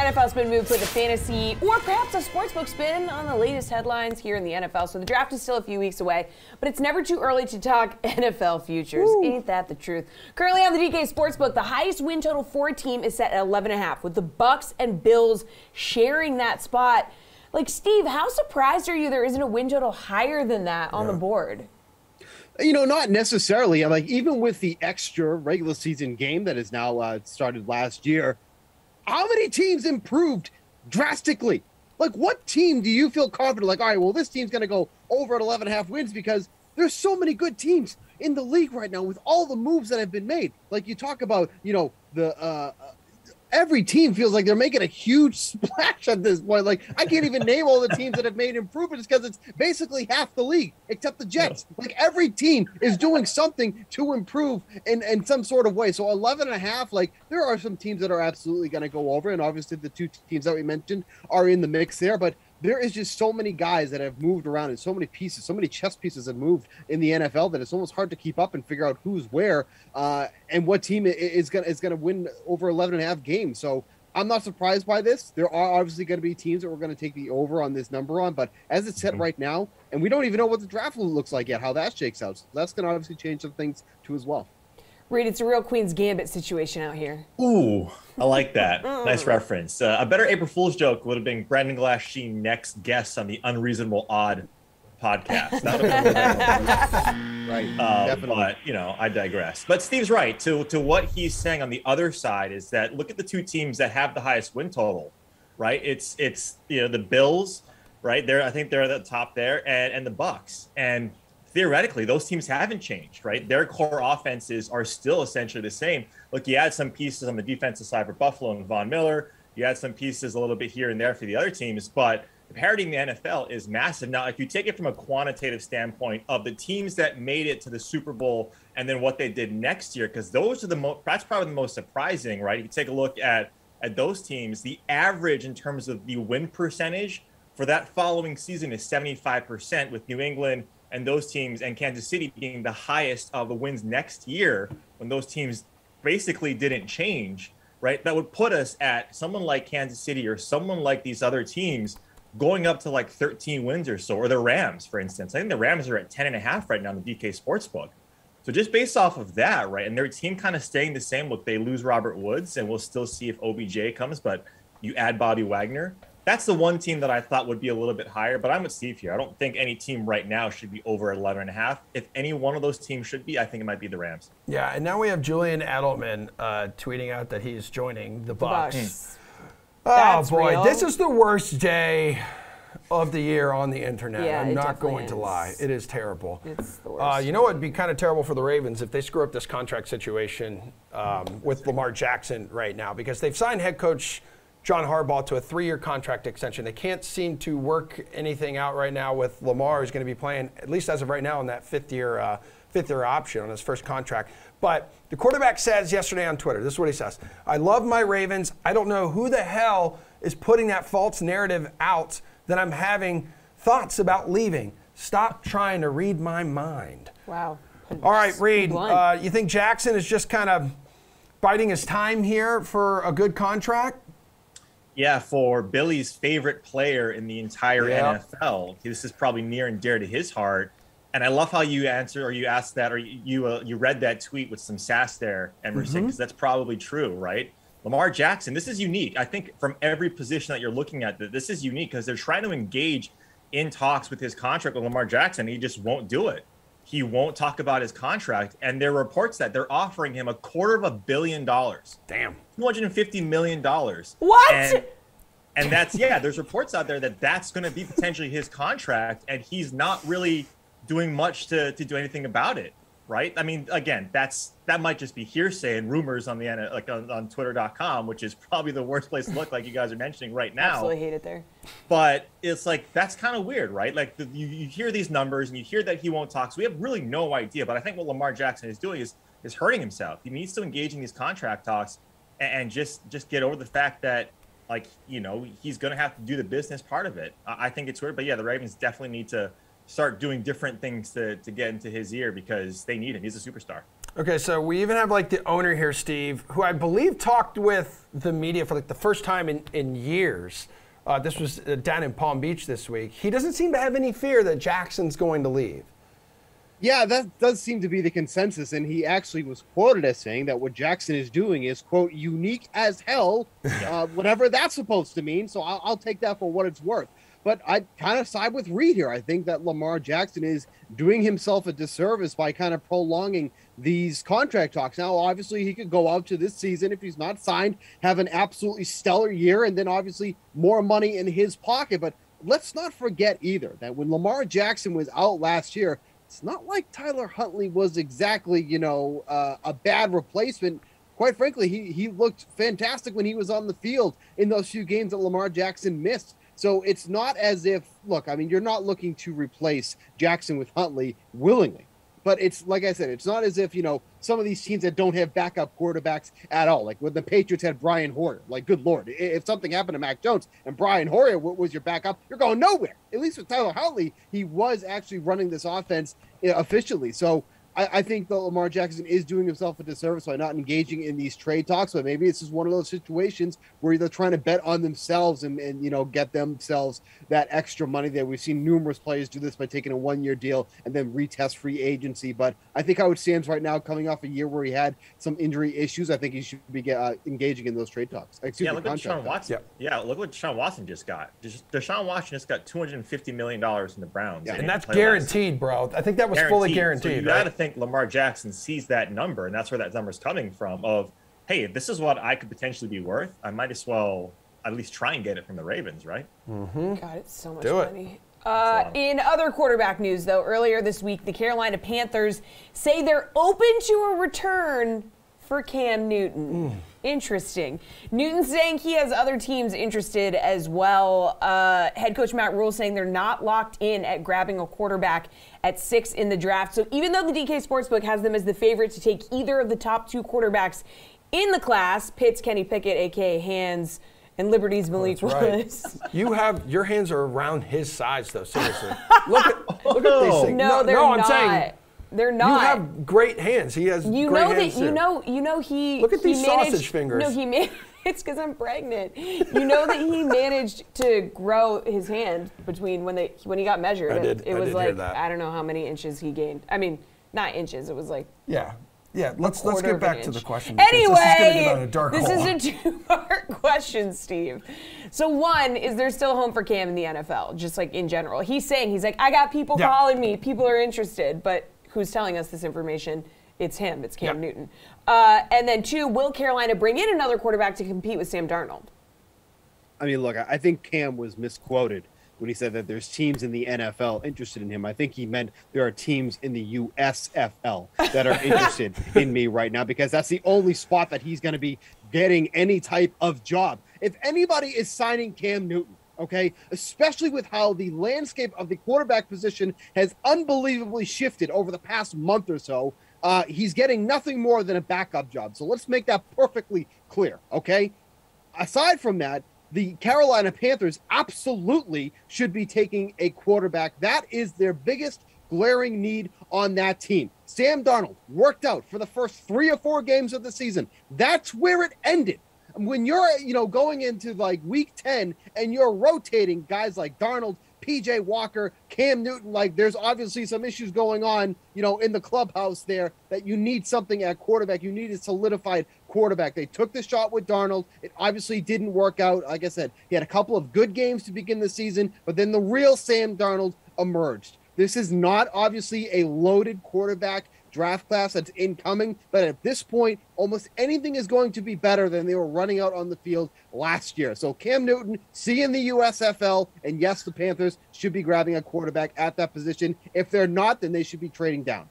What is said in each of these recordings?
NFL spin move for the fantasy, or perhaps a sportsbook spin on the latest headlines here in the NFL. So the draft is still a few weeks away, but it's never too early to talk NFL futures. Ooh. Ain't that the truth? Currently on the DK Sportsbook, the highest win total for a team is set at 11.5, with the Bucs and Bills sharing that spot. Like, Steve, how surprised are you there isn't a win total higher than that on the board? You know, not necessarily. I'm like, even with the extra regular season game that is now started last year, how many teams improved drastically? Like, what team do you feel confident? Like, all right, well, this team's going to go over at 11.5 wins because there's so many good teams in the league right now with all the moves that have been made. Like, you talk about, you know, the every team feels like they're making a huge splash at this point. Like, I can't even name all the teams that have made improvements because it's basically half the league except the Jets. Like, every team is doing something to improve in some sort of way. So 11.5, like, there are some teams that are absolutely going to go over, and obviously the two teams that we mentioned are in the mix there, but there is just so many guys that have moved around and so many pieces, so many chess pieces have moved in the NFL that it's almost hard to keep up and figure out who's where and what team is going to win over 11.5 games. So I'm not surprised by this. There are obviously going to be teams that we're going to take the over on this number on, but as it's set right now, and we don't even know what the draft looks like yet, how that shakes out. So that's going to obviously change some things too as well. Reid, it's a real Queen's Gambit situation out here. Ooh, I like that. Nice reference. A better April Fool's joke would have been Brandon Glass-Sheen next guest on the Unreasonable Odd podcast. Right, definitely. But, you know, I digress. But Steve's right. To what he's saying on the other side is that look at the two teams that have the highest win total, right? It's you know, the Bills, right? I think they're at the top there, and the Bucs. And theoretically, those teams haven't changed, right? Their core offenses are still essentially the same. Look, you add some pieces on the defensive side for Buffalo and Von Miller. You add some pieces a little bit here and there for the other teams, but the parity in the NFL is massive. Now, if you take it from a quantitative standpoint of the teams that made it to the Super Bowl and then what they did next year, because those are that's probably the most surprising, right? You take a look at those teams, the average in terms of the win percentage for that following season is 75%, with New England and those teams and Kansas City being the highest of the wins next year when those teams basically didn't change, right? That would put us at someone like Kansas City or someone like these other teams going up to like 13 wins or so, or the Rams, for instance. I think the Rams are at 10.5 right now on the DK Sportsbook. So just based off of that, right, and their team kind of staying the same. Look, they lose Robert Woods, and we'll still see if OBJ comes, but you add Bobby Wagner. That's the one team that I thought would be a little bit higher, but I'm with Steve here. I don't think any team right now should be over 11.5. If any one of those teams should be, I think it might be the Rams. Yeah, and now we have Julian Edelman tweeting out that he's joining the Bucs. Oh, That's boy. real. This is the worst day of the year on the internet. Yeah, I'm it not going definitely to is. lie. It is terrible. It's the worst. You know what would be kind of terrible for the Ravens if they screw up this contract situation with Lamar Jackson right now, because they've signed head coach John Harbaugh to a 3-year contract extension. They can't seem to work anything out right now with Lamar, who's going to be playing, at least as of right now, in that fifth year option on his first contract. But the quarterback says yesterday on Twitter, this is what he says: "I love my Ravens. I don't know who the hell is putting that false narrative out that I'm having thoughts about leaving. Stop trying to read my mind." Wow. All right, Reid, you think Jackson is just kind of biding his time here for a good contract? Yeah, for Billy's favorite player in the entire NFL, this is probably near and dear to his heart. And I love how you answer, or you asked that, or you read that tweet with some sass there, Emerson, because that's probably true, right? Lamar Jackson, this is unique. I think from every position that you're looking at, this is unique because they're trying to engage in talks with his contract with Lamar Jackson. He just won't do it. He won't talk about his contract. And there are reports that they're offering him $250 million. Damn. $250 million. What? And that's, yeah, there's reports out there that that's going to be potentially his contract, and he's not really doing much to do anything about it, right? I mean, again, that might just be hearsay and rumors on on Twitter.com, which is probably the worst place to look, like you guys are mentioning right now. Absolutely hate it there. But it's like, that's kind of weird, right? Like you hear these numbers and you hear that he won't talk, so we have really no idea. But I think what Lamar Jackson is doing is hurting himself. He needs to engage in these contract talks and just get over the fact that, like, you know, he's going to have to do the business part of it. I think it's weird, but yeah, the Ravens definitely need to start doing different things to get into his ear because they need him. He's a superstar. Okay, so we even have like the owner here, Steve, who I believe talked with the media for like the first time in years. This was down in Palm Beach this week. He doesn't seem to have any fear that Jackson's going to leave. Yeah, that does seem to be the consensus, and he actually was quoted as saying that what Jackson is doing is, quote, unique as hell, whatever that's supposed to mean, so I'll take that for what it's worth. But I kind of side with Reid here. I think that Lamar Jackson is doing himself a disservice by kind of prolonging these contract talks. Now, obviously, he could go out to this season if he's not signed, have an absolutely stellar year, and then obviously more money in his pocket. But let's not forget either that when Lamar Jackson was out last year, it's not like Tyler Huntley was exactly, a bad replacement. Quite frankly, he looked fantastic when he was on the field in those few games that Lamar Jackson missed. So it's not as if, look, I mean, you're not looking to replace Jackson with Huntley willingly. But it's, like I said, it's not as if, some of these teams that don't have backup quarterbacks at all. Like when the Patriots had Brian Hoyer. Like, good Lord, if something happened to Mac Jones and Brian Hoyer was your backup, you're going nowhere. At least with Tyler Huntley, he was actually running this offense efficiently. So I think that Lamar Jackson is doing himself a disservice by not engaging in these trade talks, but maybe it's just one of those situations where they're trying to bet on themselves and get themselves that extra money there. We've seen numerous players do this by taking a one-year deal and then retest free agency. But I think how it stands right now, coming off a year where he had some injury issues, I think he should be engaging in those trade talks. Look what Deshaun Watson. Yeah, look what Deshaun Watson just got. Deshaun Watson just got $250 million in the Browns. Yeah, and that's guaranteed, bro. I think that was fully guaranteed. So you got to think Lamar Jackson sees that number, and that's where that number's coming from of, hey, if this is what I could potentially be worth, I might as well at least try and get it from the Ravens, right? Mm-hmm. God, it's so much money. In other quarterback news, though, earlier this week, the Carolina Panthers say they're open to a return for Cam Newton. Interesting. Newton's saying he has other teams interested as well. Head coach Matt Rule saying they're not locked in at grabbing a quarterback at 6 in the draft. So even though the DK Sportsbook has them as the favorite to take either of the top 2 quarterbacks in the class, Pitt's Kenny Pickett, a.k.a. Hands, and Liberty's Malik Willis. Right. Your hands are around his size, though, seriously. Look at these things. No, they're not. I'm saying, they're not. You have great hands. He has great hands too. He Look at these sausage fingers. No, it's because I'm pregnant. You know that he managed to grow his hand between when he got measured. It was like I don't know how many inches he gained. I mean, not inches. It was like yeah. Let's get back to the question. Anyway, this is a 2-part question, Steve. So one, is there still home for Cam in the NFL? Just like in general, he's like, I got people calling me. People are interested, but who's telling us this information? It's him. It's Cam Newton. And then 2, will Carolina bring in another quarterback to compete with Sam Darnold? I mean, look, I think Cam was misquoted when he said that there's teams in the NFL interested in him. I think he meant there are teams in the USFL that are interested in me right now, because that's the only spot that he's going to be getting any type of job. If anybody is signing Cam Newton, okay, especially with how the landscape of the quarterback position has unbelievably shifted over the past month or so, he's getting nothing more than a backup job. So let's make that perfectly clear, okay? Aside from that, the Carolina Panthers absolutely should be taking a quarterback. That is their biggest glaring need on that team. Sam Darnold worked out for the first 3 or 4 games of the season. That's where it ended. When you're, going into like week 10 and you're rotating guys like Darnold, PJ Walker, Cam Newton, like there's obviously some issues going on, in the clubhouse there that you need something at quarterback. You need a solidified quarterback. They took the shot with Darnold. It obviously didn't work out. Like I said, he had a couple of good games to begin the season, but then the real Sam Darnold emerged. This is not obviously a loaded quarterback draft class that's incoming, but at this point, almost anything is going to be better than they were running out on the field last year. So Cam Newton, see in the USFL, and yes, the Panthers should be grabbing a quarterback at that position. If they're not, then they should be trading down.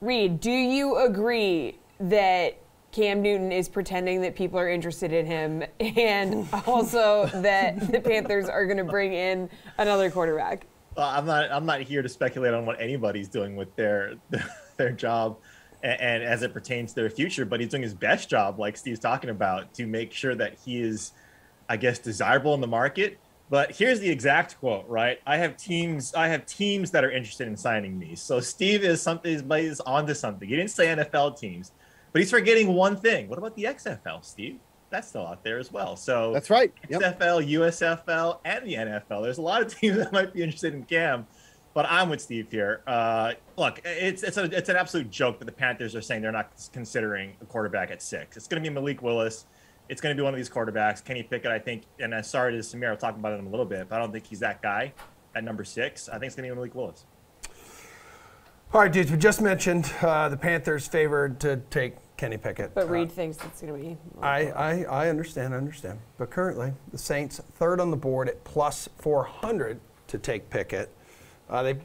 Reid, do you agree that Cam Newton is pretending that people are interested in him, and also that the Panthers are going to bring in another quarterback? I'm not here to speculate on what anybody's doing with their job and as it pertains to their future, but he's doing his best job, like Steve's talking about, to make sure that he is, I guess, desirable in the market, But here's the exact quote, right? I have teams that are interested in signing me. So Steve is onto something. He didn't say NFL teams, but he's forgetting one thing. What about the XFL, Steve? That's still out there as well. So that's right. XFL, USFL, and the NFL. There's a lot of teams that might be interested in Cam, but I'm with Steve here. Look, it's an absolute joke that the Panthers are saying they're not considering a quarterback at 6. It's going to be Malik Willis. It's going to be one of these quarterbacks. Kenny Pickett, I think, and sorry to Samir, I'll talk about him a little bit, but I don't think he's that guy at number 6. I think it's going to be Malik Willis. All right, dudes, we just mentioned the Panthers favored to take Kenny Pickett. But Reid thinks it's going to be. I understand. But currently, the Saints third on the board at plus 400 to take Pickett. They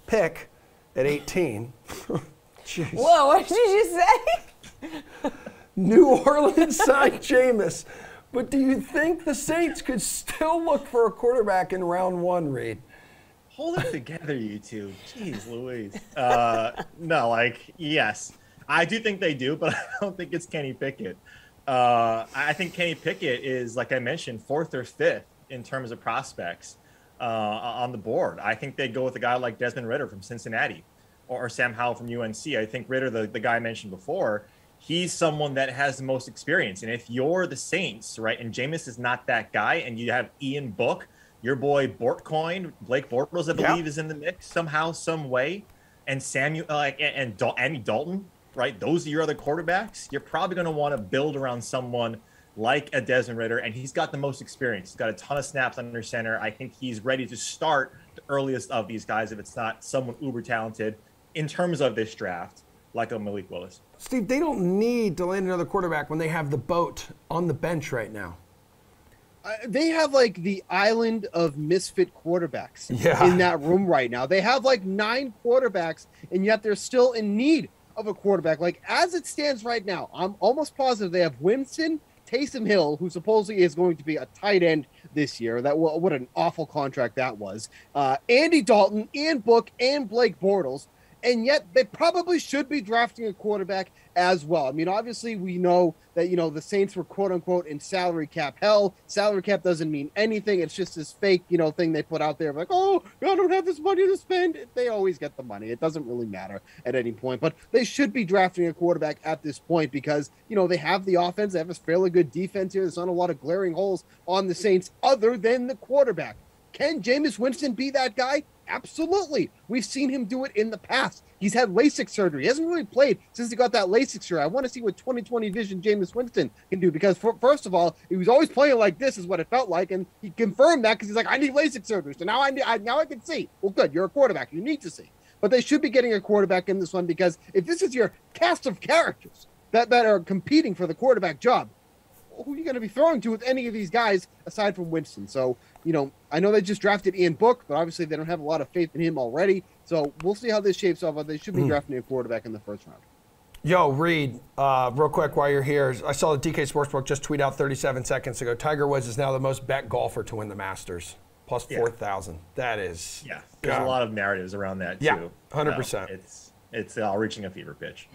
pick at 18. Jeez. Whoa, what did you say? New Orleans signed Jameis. But do you think the Saints could still look for a quarterback in round 1, Reid? Hold it together, you two. Jeez Louise. No, yes. I do think they do, but I don't think it's Kenny Pickett. I think Kenny Pickett is, like I mentioned, 4th or 5th in terms of prospects on the board. I think they'd go with a guy like Desmond Ridder from Cincinnati or Sam Howell from UNC. I think Ridder, the guy I mentioned before, he's someone that has the most experience. And if you're the Saints, right, and Jameis is not that guy, and you have Ian Book, your boy Bortcoin, Blake Bortles, I believe, is in the mix somehow, some way, and Andy Dalton, right? Those are your other quarterbacks. You're probably going to want to build around someone like a Desmond Ridder, and he's got the most experience. He's got a ton of snaps under center. I think he's ready to start the earliest of these guys if it's not someone uber talented in terms of this draft, like a Malik Willis. Steve, they don't need to land another quarterback when they have the boat on the bench right now. They have the island of misfit quarterbacks in that room right now. They have 9 quarterbacks, and yet they're still in need of a quarterback. As it stands right now, I'm almost positive they have Winston, Taysom Hill, who supposedly is going to be a tight end this year. What an awful contract that was. Andy Dalton, Ian Book, and Blake Bortles. And yet they probably should be drafting a quarterback as well. I mean, obviously we know that, the Saints were quote unquote in salary cap hell. Salary cap doesn't mean anything. It's just this fake, thing they put out there oh, I don't have this money to spend. They always get the money. It doesn't really matter at any point, but they should be drafting a quarterback at this point because, they have the offense. They have a fairly good defense here. There's not a lot of glaring holes on the Saints other than the quarterback. Can Jameis Winston be that guy? Absolutely. We've seen him do it in the past. He's had LASIK surgery. He hasn't really played since he got that LASIK surgery. I want to see what 20/20 vision Jameis Winston can do because, first of all, he was always playing like this is what it felt like, and he confirmed that because he's like, I need LASIK surgery, so now I can see. Well, good. You're a quarterback. You need to see. But they should be getting a quarterback in this one because if this is your cast of characters that are competing for the quarterback job, who are you going to be throwing to with any of these guys aside from Winston? So, I know they just drafted Ian Book, but obviously they don't have a lot of faith in him already. So we'll see how this shapes up, but they should be drafting a quarterback in the first round. Yo, Reid, real quick while you're here, I saw the DK Sportsbook just tweet out 37 seconds ago. Tiger Woods is now the most bet golfer to win the Masters, plus 4,000. That is... Yeah, there's a lot of narratives around that, too. Yeah, 100%. It's reaching a fever pitch.